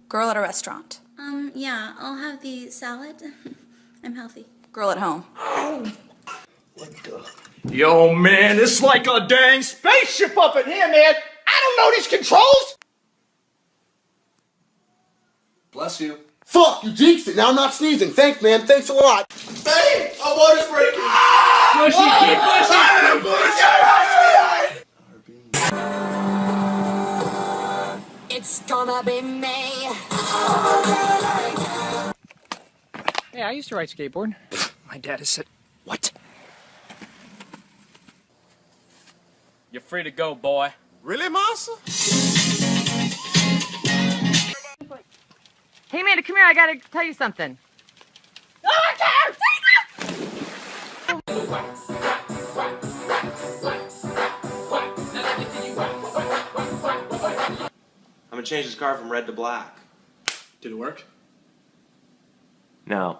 Girl at a restaurant. Yeah, I'll have the salad. I'm healthy. Girl at home. What the? Yo, man, it's like a dang spaceship up in here, man. I don't know these controls. Bless you. Fuck, you jinxed it. Now I'm not sneezing. Thanks, man. Thanks a lot. Hey, our water's breaking. It's gonna be me. Hey, I used to ride skateboard. My dad has said, what? You're free to go, boy. Really, Massa? Hey, Amanda, come here. I gotta tell you something. I'm gonna change this car from red to black. Did it work? No.